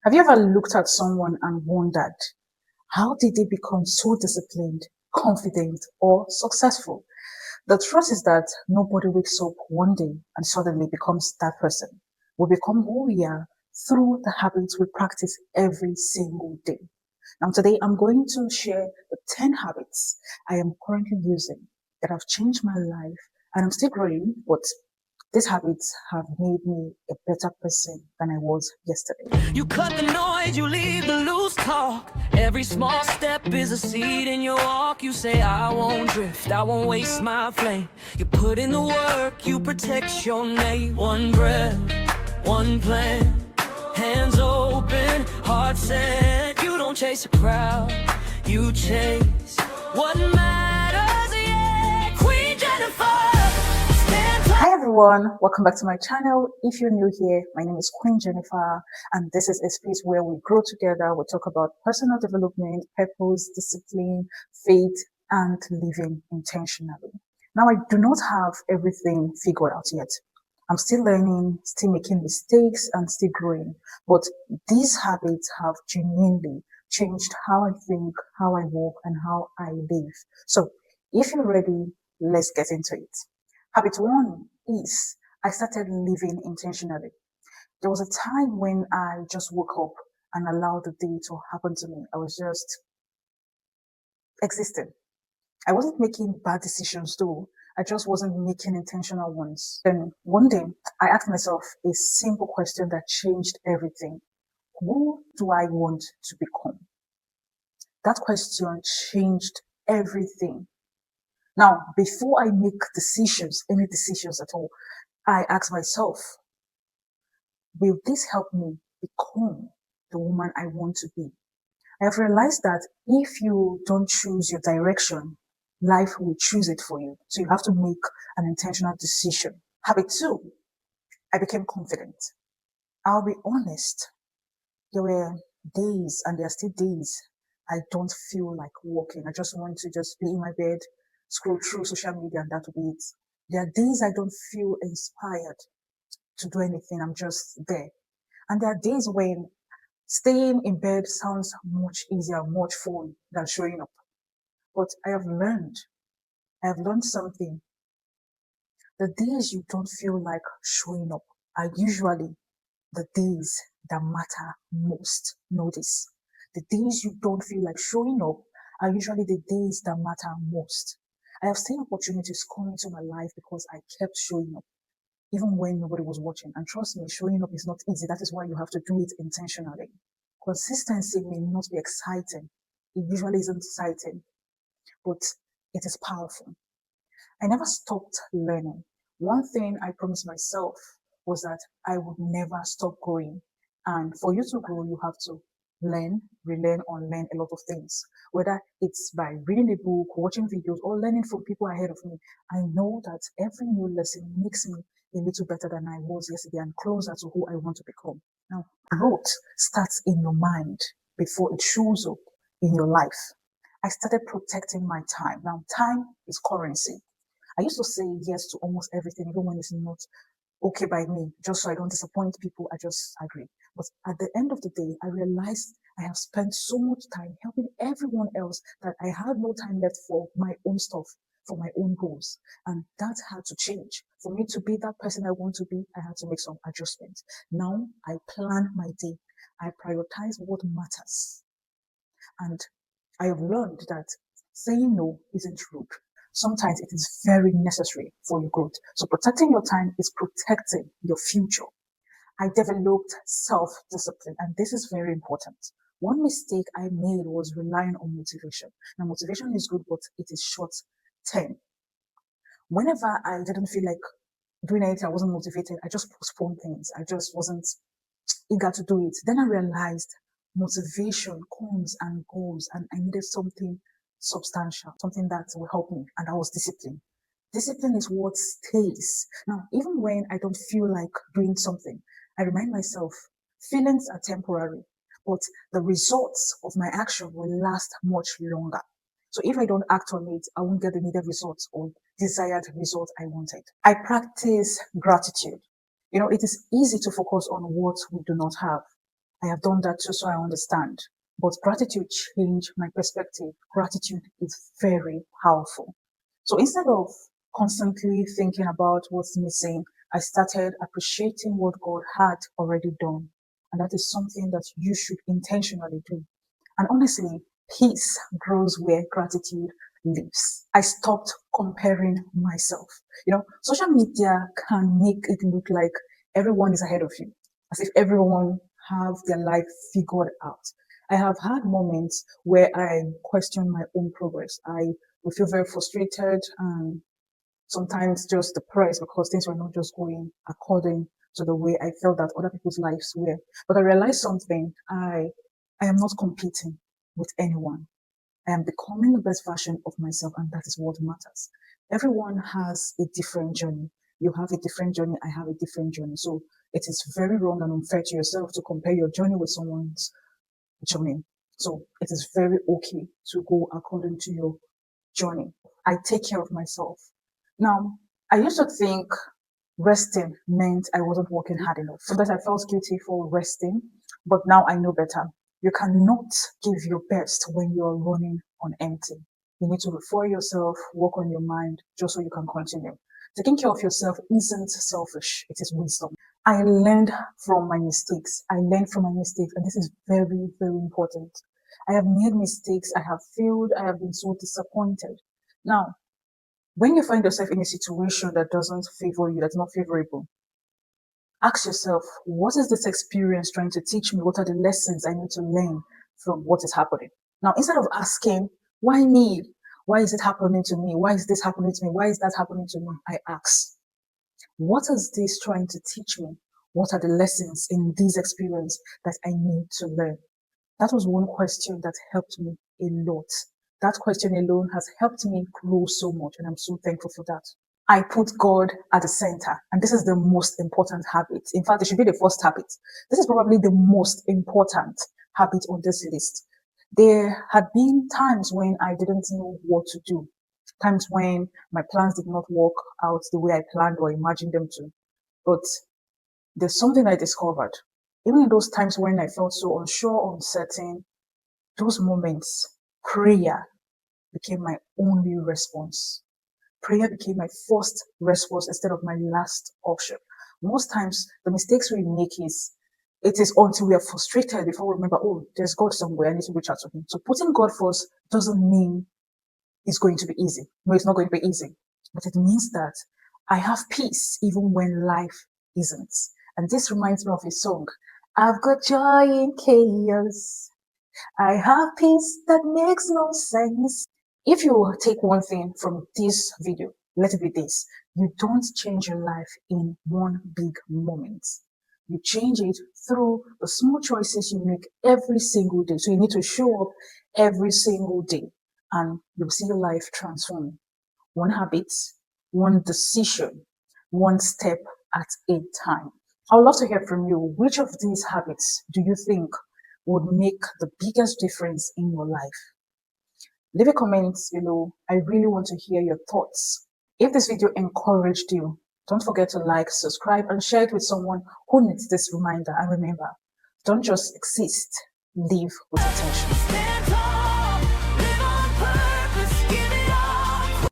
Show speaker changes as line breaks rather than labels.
Have you ever looked at someone and wondered, how did they become so disciplined, confident, or successful? The truth is that nobody wakes up one day and suddenly becomes that person. We become who we are through the habits we practice every single day. Now, today I'm going to share the 10 habits I am currently using that have changed my life, and I'm still growing, but these habits have made me a better person than I was yesterday.
You cut the noise, you leave the loose talk. Every small step is a seed in your walk. You say, I won't drift, I won't waste my flame. You put in the work, you protect your name. One breath, one plan. Hands open, heart set. You don't chase a crowd, you chase what matters, yeah. Queen Jennifer, stand tall.
Hi everyone, welcome back to my channel. If you're new here, my name is Queen Jennifer, and this is a space where we grow together. We talk about personal development, purpose, discipline, faith, and living intentionally. Now, I do not have everything figured out yet. I'm still learning, still making mistakes, and still growing. But these habits have genuinely changed how I think, how I walk, and how I live. So, if you're ready, let's get into it. Habit one is I started living intentionally. There was a time when I just woke up and allowed the day to happen to me. I was just existing. I wasn't making bad decisions though. I just wasn't making intentional ones. Then one day I asked myself a simple question that changed everything. Who do I want to become? That question changed everything. Now, before I make decisions, any decisions at all, I ask myself, will this help me become the woman I want to be? I have realized that if you don't choose your direction, life will choose it for you. So you have to make an intentional decision. Habit two, I became confident. I'll be honest, there were days, and there are still days, I don't feel like walking. I just want to just be in my bed, scroll through social media, and that will be it. There are days I don't feel inspired to do anything. I'm just there. And there are days when staying in bed sounds much easier, much fun than showing up. But I have learned something. The days you don't feel like showing up are usually the days that matter most. Notice the days you don't feel like showing up are usually the days that matter most. I have seen opportunities come into my life because I kept showing up, even when nobody was watching. And trust me, showing up is not easy. That is why you have to do it intentionally. Consistency may not be exciting. It usually isn't exciting, but it is powerful. I never stopped learning. One thing I promised myself was that I would never stop growing. And for you to grow, you have to learn, relearn, unlearn a lot of things. Whether it's by reading a book, watching videos, or learning from people ahead of me, I know that every new lesson makes me a little better than I was yesterday and closer to who I want to become. Now, growth starts in your mind before it shows up in your life. I started protecting my time. Now, time is currency. I used to say yes to almost everything, even when it's not okay by me, just so I don't disappoint people. I just agree. But at the end of the day, I realized I have spent so much time helping everyone else that I had no time left for my own stuff, for my own goals. And that had to change. For me to be that person I want to be, I had to make some adjustments. Now I plan my day. I prioritize what matters. And I have learned that saying no isn't rude. Sometimes it is very necessary for your growth. So protecting your time is protecting your future. I developed self-discipline, and this is very important. One mistake I made was relying on motivation. Now, motivation is good, but it is short term. Whenever I didn't feel like doing anything, I wasn't motivated, I just postponed things. I just wasn't eager to do it. Then I realized motivation comes and goes, and I needed something substantial, something that will help me, and that was discipline. Discipline is what stays. Now, even when I don't feel like doing something, I remind myself feelings are temporary, but the results of my action will last much longer. So if I don't act on it, I won't get the needed results or desired result I wanted. I practice gratitude. It is easy to focus on what we do not have. I have done that too, so I understand. But gratitude changed my perspective. Gratitude is very powerful. So instead of constantly thinking about what's missing, I started appreciating what God had already done. And that is something that you should intentionally do. And honestly, peace grows where gratitude lives. I stopped comparing myself. Social media can make it look like everyone is ahead of you, as if everyone have their life figured out. I have had moments where I question my own progress. I will feel very frustrated and sometimes just depressed because things were not just going according to the way I felt that other people's lives were. But I realized something. I am not competing with anyone. I am becoming the best version of myself, and that is what matters. Everyone has a different journey. You have a different journey. I have a different journey. So it is very wrong and unfair to yourself to compare your journey with someone's journey. So it is very okay to go according to your journey. I take care of myself. Now, I used to think resting meant I wasn't working hard enough. Sometimes I felt guilty for resting, but now I know better. You cannot give your best when you're running on empty. You need to refuel yourself, work on your mind, just so you can continue. Taking care of yourself isn't selfish, it is wisdom. I learned from my mistakes. And this is very, very important. I have made mistakes, I have failed, I have been so disappointed. Now, when you find yourself in a situation that doesn't favor you, that's not favorable, ask yourself, what is this experience trying to teach me? What are the lessons I need to learn from what is happening? Now, instead of asking, why me? Why is it happening to me? Why is this happening to me? Why is that happening to me? I ask, what is this trying to teach me? What are the lessons in this experience that I need to learn? That was one question that helped me a lot. That question alone has helped me grow so much, and I'm so thankful for that. I put God at the center, and this is the most important habit. In fact, it should be the first habit. This is probably the most important habit on this list. There had been times when I didn't know what to do, times when my plans did not work out the way I planned or imagined them to. But there's something I discovered. Even in those times when I felt so unsure, uncertain, those moments, prayer became my only response. Prayer became my first response instead of my last option. Most times, the mistakes we make is it is until we are frustrated before we remember, oh, there's God somewhere, I need to reach out to Him. So putting God first doesn't mean it's going to be easy. No, it's not going to be easy. But it means that I have peace even when life isn't. And this reminds me of a song. I've got joy in chaos. I have peace that makes no sense. If you take one thing from this video, let it be this. You don't change your life in one big moment. You change it through the small choices you make every single day. So you need to show up every single day and you'll see your life transform. One habit, one decision, one step at a time. I would love to hear from you. Which of these habits do you think would make the biggest difference in your life? Leave a comment below. I really want to hear your thoughts. If this video encouraged you, don't forget to like, subscribe, and share it with someone who needs this reminder. And remember, don't just exist, live with intention.